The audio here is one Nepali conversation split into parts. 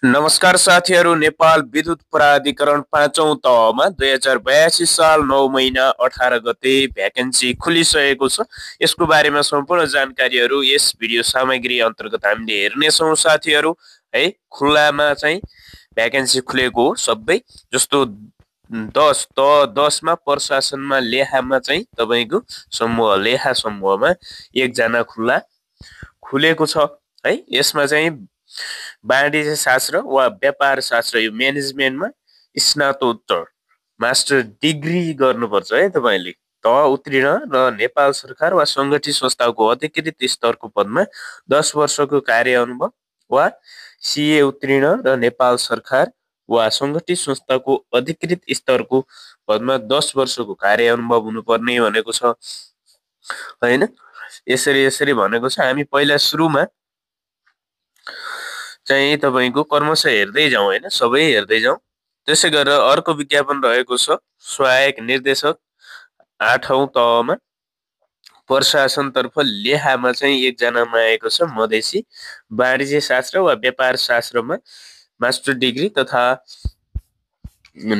नमस्कार साथीहरू, नेपाल विद्युत प्राधिकरण 5औं तहमा 2082 साल 9 महिना 18 गते भ्याकेन्सी खुलिसकेको छ। यसको बारेमा सम्पूर्ण जानकारीहरू यस भिडियो सामग्री अन्तर्गत हामीले हेर्नेछौँ साथीहरू। है, खुल्लामा चाहिँ भ्याकेन्सी खुलेको सबै जस्तो 10 मा प्रशासनमा लेखामा चाहिँ तपाईको समूह लेखा समूहमा एकजना खुलेको छ। है, यसमा चाहिँ वाणिज्य शास्त्र वा व्यापार शास्त्र यो म्यानेजमेन्टमा स्नातकोत्तर मास्टर डिग्री गर्नुपर्छ है तपाईले। तह उत्तीर्ण र नेपाल सरकार वा सङ्गठित संस्थाको अधिकृत स्तरको पदमा 10 वर्षको कार्य अनुभव वा सीए उत्तीर्ण र नेपाल सरकार वा सङ्गठित संस्थाको अधिकृत स्तरको पदमा 10 वर्षको कार्य अनुभव हुनुपर्ने भनेको छ हैन। यसरी भनेको छ। हामी पहिला सुरुमा चाहिँ तपाईको कर्मश हेर्दै जाउँ हैन, सबै हेर्दै जाउँ। त्यसै गरेर अर्को विज्ञापन रहेको छ सहायक निर्देशक 8औं तहमा प्रशासनतर्फ लेखामा चाहिँ एकजनामा आएको छ मधेसी वाणिज्य शास्त्र वा व्यापार शास्त्रमा मास्टर डिग्री तथा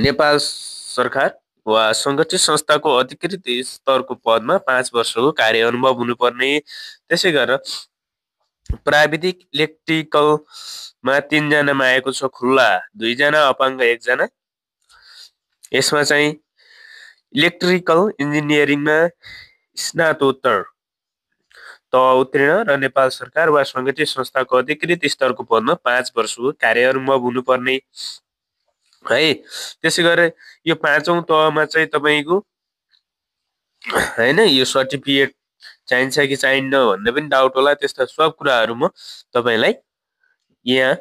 नेपाल सरकार वा सङ्गठित संस्थाको अधिकृत स्तरको पदमा 5 वर्षको कार्य अनुभव हुनुपर्ने। त्यसै गरेर प्राविधिक इलेक्ट्रिकलमा 3 जनामा आएको छ खुल्ला, 2 जना अपाङ्ग 1 जना। यसमा चाहिँ इलेक्ट्रिकल इन्जिनियरिङमा स्नातकोत्तर तह उत्तीर्ण र नेपाल सरकार वा सङ्गठित संस्थाको अधिकृत स्तरको पदमा 5 वर्षको कार्य अनुभव हुनुपर्ने है। त्यसै गरेर यो 5औं तहमा चाहिँ तपाईको हैन यो सर्टिफिकेट चाहिन्छ कि चाहिन्न भन्ने पनि डाउट होला। त्यस्ता सब कुराहरू म तपाईलाई यहाँ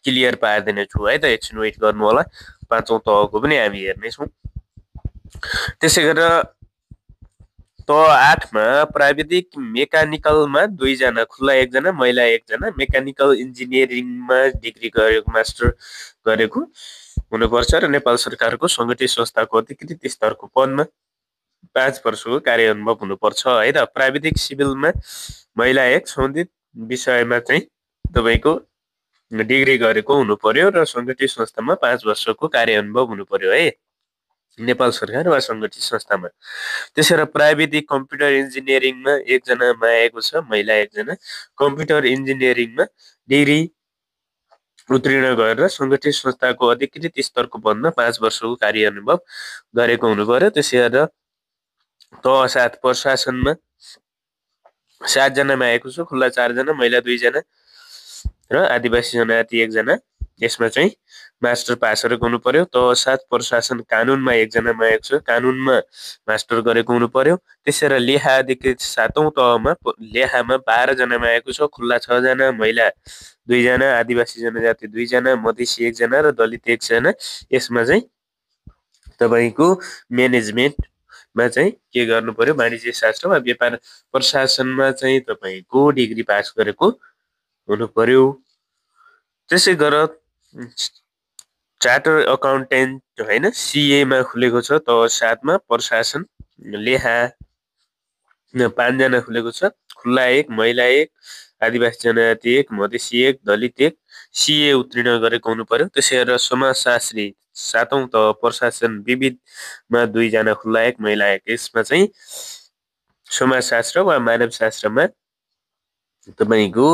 क्लियर पार्दिने छु है त। एकछिन वेट गर्नु होला, 5औं तहको पनि हामी हेर्ने छौं। त्यसै गरेर तह 8 मा प्राविधिक मेकानिकलमा 2 जना खुल्ला, 1 जना महिला 1 जना। मेकानिकल इन्जिनियरिङमा डिग्री गरेको मास्टर गरेको हुनुपर्छ र नेपाल सरकारको सङ्गठित संस्थाको अधिकृत स्तरको पदमा 5 वर्षको कार्य अनुभव हुनुपर्छ है त। प्राविधिक सिभिलमा महिला 1 सम्बन्धित विषयमा चाहिँ तपाईको डिग्री गरेको हुनु पर्यो र सङ्गठित संस्थामा 5 वर्षको कार्य अनुभव हुनु पर्यो है, नेपाल सरकार वा सङ्गठित संस्थामा। त्यसैगरी प्राविधिक कम्प्युटर इन्जिनियरिङमा 1 जनामा आएको छ महिला 1 जना। कम्प्युटर इन्जिनियरिङमा डिग्री उत्तीर्ण गरेर सङ्गठित संस्थाको अधिकृत स्तरको पदमा 5 वर्षको कार्य अनुभव गरेको हुनु पर्यो। त्यसै गरेर तह 7 प्रशासनमा 7 जनामा आएको छ खुल्ला, 4 जना महिला 2 जना र आदिवासी जनजाति 1 जना। यसमा चाहिँ मास्टर पास गरेको हुनु पर्यो। तह 7 प्रशासन कानुनमा 1 जनामा आएको छ, कानुनमा मास्टर गरेको हुनु पर्यो। त्यसैगरी लेखा अधिकृत 7औं तहमा लेखामा 12 जनामा आएको छ खुल्ला, 6 जना महिला 2 जना आदिवासी जनजाति 2 जना मधेसी 1 जना र दलित 1 जना। यसमा चाहिँ तपाईको म्यानेजमेन्टमा चाहिँ के गर्नु पर्यो, वाणिज्य शास्त्र वा व्यापार प्रशासनमा चाहिँ तपाईको डिग्री पास गरेको हुनु पर्यो। त्यसै गरेर चार्टर अकाउन्टेन्ट हैन सीए मा खुलेको छ तह 7 मा प्रशासन लेखा 5 जना खुलेको छ खुल्ला, 1 महिला 1 आदिवासी जनजाति 1 मधेसी 1 दलित 1 सीए उत्तीर्ण गरेको हुनु पर्यो। त्यसै गरेर समाजशास्त्री 7औं तह प्रशासन विविधमा 2 जना खुल्ला, 1 महिला 1। यसमा चाहिँ समाजशास्त्र वा मानवशास्त्रमा तपाईको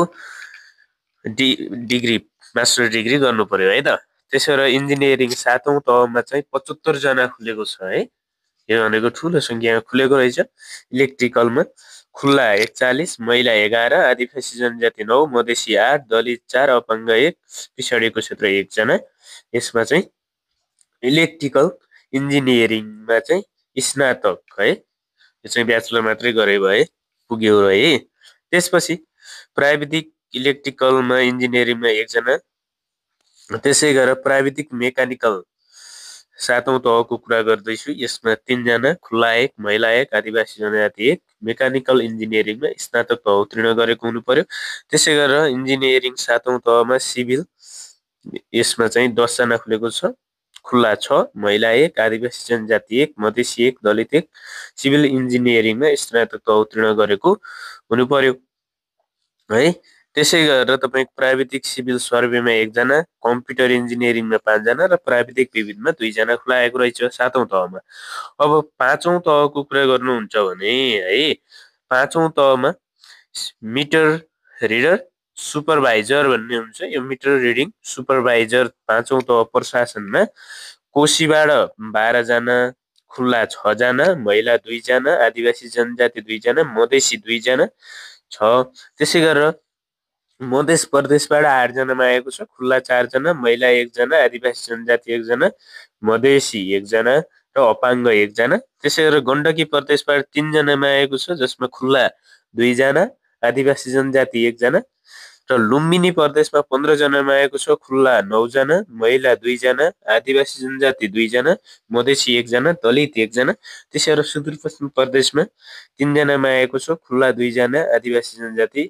डिग्री मास्टर डिग्री गर्नु पर्यो है त। त्यसैगरी इन्जिनियरिङ 7औं तहमा चाहिँ 75 जना खुलेको छ है। यो भनेको ठुलो संख्यामा खुलेको रहेछ। इलेक्ट्रिकलमा खुल्ला 41 महिला 11 आदिवासी जनजाति 9 मधेसी 8 दलित 4 अपाङ्ग 1 पिछडिएको क्षेत्र 1 जना। यसमा चाहिँ इलेक्ट्रिकल इन्जिनियरिङमा चाहिँ स्नातक है, यो चाहिँ ब्याचलर मात्रै गरे भए पुग्यो है। त्यसपछि प्राविधिक इलेक्ट्रिकलमा इन्जिनियरिङमा 1 जना। त्यसै गरेर प्राविधिक मेकानिकल 7औं तहको कुरा गर्दैछु, यसमा 3 जना खुल्ला, 1 महिला 1 आदिवासी जनजाति 1 मेकानिकल इन्जिनियरिङमा स्नातक तह उत्तीर्ण गरेको हुनु पर्यो। त्यसै गरेर इन्जिनियरिङ 7औं तहमा सिभिल, यसमा चाहिँ 10 जना खुलेको छ खुल्ला, 6 महिला 1 आदिवासी जनजाति 1 मधेसी 1 दलित 1 सिभिल इन्जिनियरिङमा स्नातक तह उत्तीर्ण गरेको हुनु पर्यो है। त्यसै गरेर तपाईँको प्राविधिक सिभिल सर्वेमा 1 जना, कम्प्युटर इन्जिनियरिङमा 5 जना र प्राविधिक विविधमा 2 जना खुलाएको रहेछ 7औं तहमा। अब 5औं तहको कुरा गर्नुहुन्छ भने है 5औं तहमा मिटर रिडर सुपरभाइजर भन्ने हुन्छ। यो मिटर रिडिङ सुपरभाइजर 5औं तह प्रशासनमा कोशीबाट 12 जना, खुल्ला 6 जना, महिला 2 जना, आदिवासी जनजाति 2 जना, मधेसी 2 जना छ। त्यसै गरेर मध्य प्रदेशबाट 8 जनामा आएको छ, खुल्ला 4 जना, महिला 1 जना, आदिवासी जनजाति 1 जना, मधेसी 1 जना र अपाङ्ग 1 जना। त्यसै गरेर गण्डकी प्रदेशबाट 3 जनामा आएको छ, जसमा खुल्ला 2 जना, आदिवासी जनजाति 1 जना र लुम्बिनी प्रदेशमा 15 जनामा आएको छ, खुल्ला 9 जना, महिला 2 जना, आदिवासी जनजाति 2 जना, मधेसी 1 जना, दलित 1 जना। त्यसै गरेर सुदूरपश्चिम प्रदेशमा 3 जनामा आएको छ, खुल्ला 2 जना, आदिवासी जनजाति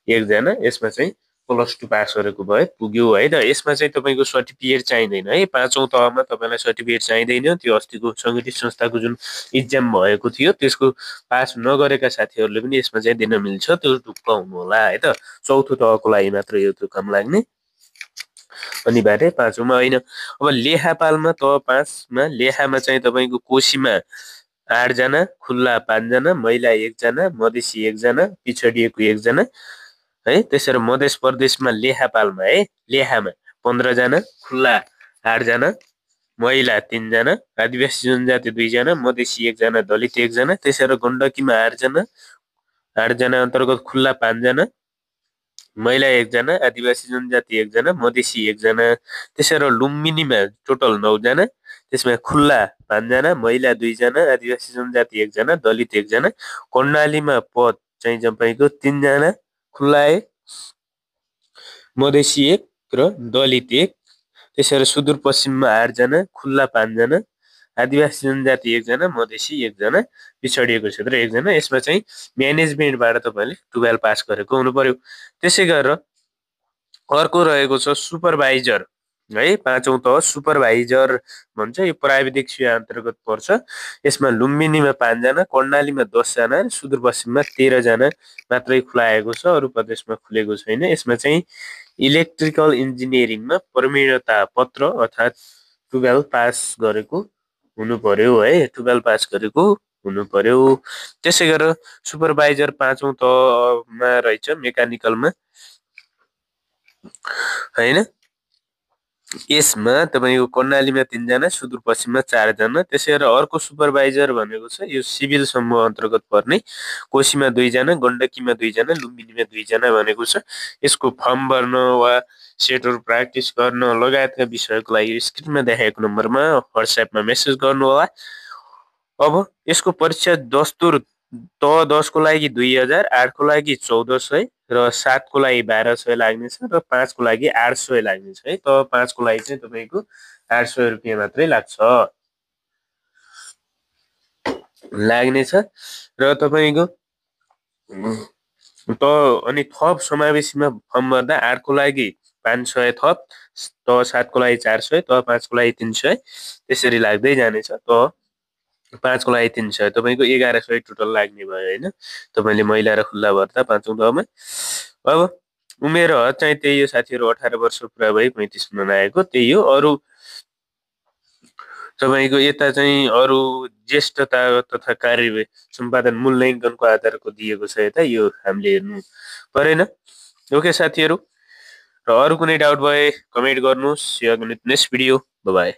1 जना। यसमा चाहिँ +2 पास गरेको भए पुग्यो है त। यसमा चाहिँ तपाईँको सर्टिफिकेट चाहिँदैन है। 5औं तहमा तपाईँलाई सर्टिफिकेट चाहिँदैन। त्यो अस्तिको सङ्गठित संस्थाको जुन इक्जाम भएको थियो त्यसको पास नगरेका साथीहरूले पनि यसमा चाहिँ दिन मिल्छ, त्यो ढुक्क हुनु होला है त। 4थो तहको लागि मात्र यो त्यो काम लाग्ने अनिवार्य, 5औंमा होइन। अब लेखापालमा तह 5मा लेखामा चाहिँ तपाईँको कोशीमा 8 जना, खुल्ला 5 जना, महिला 1 जना, मधेसी 1 जना, पिछडिएको 1 जना है। त्यसरी मध्य प्रदेशमा लेखापालमा है लेखामा 15 जना, खुल्ला 8 जना, महिला 3 जना, आदिवासी जनजाति 2 जना, मधेसी 1 जना, दलित 1 जना। त्यसरी गण्डकीमा 8 जना, 8 जना अन्तर्गत खुल्ला 5 जना, महिला 1 जना, आदिवासी जनजाति 1 जना, मधेसी 1 जना। त्यसरी लुम्बिनीमा टोटल 9 जना, त्यसमा खुल्ला 5 जना, महिला 2 जना, आदिवासी जनजाति 1 जना, दलित 1 जना। कर्णालीमा पद चाहिँ तपाईँको 3 जना, खुल्ला 1, मधेसी 1 र दलित 1। त्यसरी सुदूरपश्चिममा 8 जना, खुल्ला 5 जना, आदिवासी जनजाति 1 जना, मधेसी 1 जना, पिछडिएको क्षेत्र 1 जना। यसमा चाहिँ म्यानेजमेन्टबाट तपाईँले 12 पास गरेको हुनु पर्यो। त्यसै गरेर अर्को रहेको छ सुपरभाइजर है। 5औं तह सुपरभाइजर भन्छ। यो प्राविधिक सेवा अन्तर्गत पर्छ। यसमा लुम्बिनीमा 5 जना, कर्णालीमा 10 जना, सुदूरपश्चिममा 13 जना मात्रै खुलाएको छ, अरू प्रदेशमा खुलेको छैन। यसमा चाहिँ इलेक्ट्रिकल इन्जिनियरिङमा प्रवीणता पत्र अर्थात् 12 पास गरेको हुनु पर्यो है। 12 पास गरेको हुनु पर्यो। त्यसै गरेर सुपरभाइजर 5औं तहमा रहेछ मेकानिकलमा हैन। यसमा तपाईँको कर्णालीमा 3 जना, सुदूरपश्चिममा 4 जना। त्यसै गरेर अर्को सुपरभाइजर भनेको छ यो सिभिल समूह अन्तर्गत पर्ने, कोशीमा 2 जना, गण्डकीमा 2 जना, लुम्बिनीमा 2 जना भनेको छ। यसको फर्म भर्न वा सेटहरू प्र्याक्टिस गर्न लगायतका विषयको लागि स्क्रिनमा देखाएको नम्बरमा व्हाट्सएपमा मेसेज गर्नु होला। अब यसको परीक्षा दस्तुर तह 10 को लागि 2000, 8 को लागि 1400 र 7 को लागि 1200 लाग्नेछ र 5 को लागि 800 लाग्नेछ है। तह 5 को लागि चाहिँ तपाईँको 800 रुपियाँ मात्रै लाग्नेछ र तपाईँको अनि थप समावेशीमा फर्म भर्दा 8 को लागि 500 थप, तह 7 को लागि 400, तह 5 को लागि 300 त्यसरी लाग्दै जानेछ। तह 5 को लागि 300 तपाईँको 1100 टोटल लाग्ने भयो होइन। तपाईँले महिला र खुल्ला भर्दा 5औं तहमा। अब उमेर चाहिँ त्यही हो साथीहरू, 18 वर्ष पुरा भई 35 हुन आएको त्यही हो। अरू तपाईँको यता चाहिँ अरू ज्येष्ठता तथा कार्य सम्पादन मूल्याङ्कनको आधारको दिएको छ यता, यो हामीले हेर्नु परेन। ओके साथीहरू, र अरू कुनै डाउट भए कमेन्ट गर्नुहोस् या नेक्स्ट भिडियो। बाइ।